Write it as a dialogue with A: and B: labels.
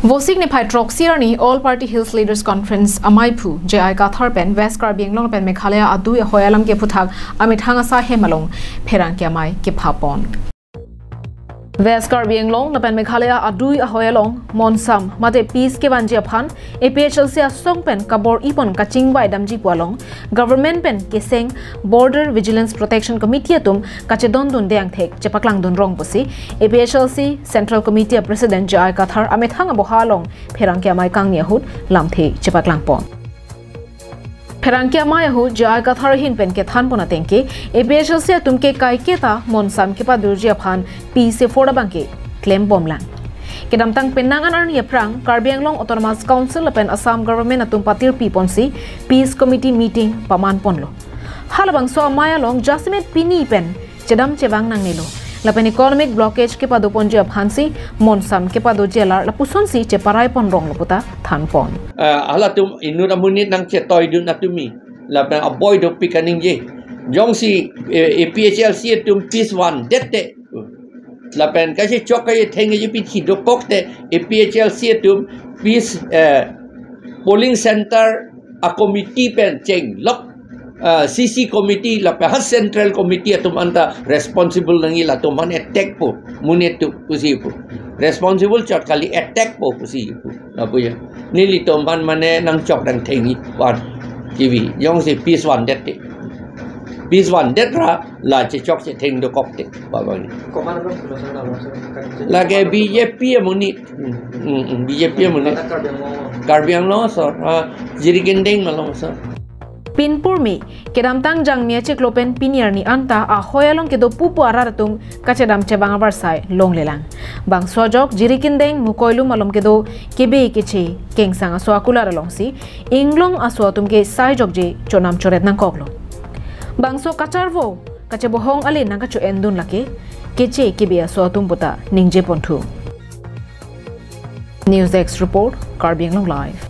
A: Vosik ne phai troxier ni All Party Hills Leaders Conference amai phu J I Kathar pen West Karbi Anglong pen Meghalaya adui ahoi alamki aphuthak amithanga sa hemalong pherangke amai ke phapon West Karbi Anglong pen Meghalaya adui ahoi along monsam mate peace ke banji aphan APHL se asong pen kabor ipon kaching bai damji pualong government pen keseng Border Vigilance Protection Committee atum kachedon dun deang thek chepaklang dun rong posi APHLC Central Committee President J I Kathar amethanga bohalong pherangke amai kangni hut lamthe chepaklang pon pherangke amai hu J I Kathar hin pen ke than pona tengke APHL se tumke kai ke ta monsam ke pa durji aphan pi se foda bangke claim bomlang kedam tang penangan arni aprang Karbi Anglong Autonomous Council pen Assam government atum patir pi ponsi peace committee meeting paman ponlo halabang so amai along jasmet pini pen chedam chewang nang nilo lapen economic blockage ke padu ponji aphansi monsam ke padu jelar lapuson si che parai pon rong loputa than pon
B: ala tum inura munit nang che toy dun atumi lapen avoid pikaning je jong si APHLC tum peace one dette lapen ka se chok ka theng je pi thi do kok te APHLC tum peace polling center a committee pen cheng lok CC committee la pahas central committee atum anta responsible nangi la to man attack po munet tu pusi po responsible chot kali attack po pusi po apu ya nili to man mane nang chok dang thengi wan tv yong se peace one det peace one det ra la che chok che theng do kok te ba ba ni la ke BJP munit BJP munit Karbi Anglong so jirikendeng malong so
A: Pinpur mi kedam tang jang mia che klopen pinier ni anta a hoyalong ke do pupu araratung kachedam chebang avarsai long lelang bang sojok jirikindeng mukoilu malom ke do kebe ke che kengsang aso akular along si inglong aso atum ke sai jok je chonam choret nang koklo bang so kacharvo kache bohong ale nang ka cho endun lake keche kebe aso atum puta ningje pontu News X report Karbi Anglong live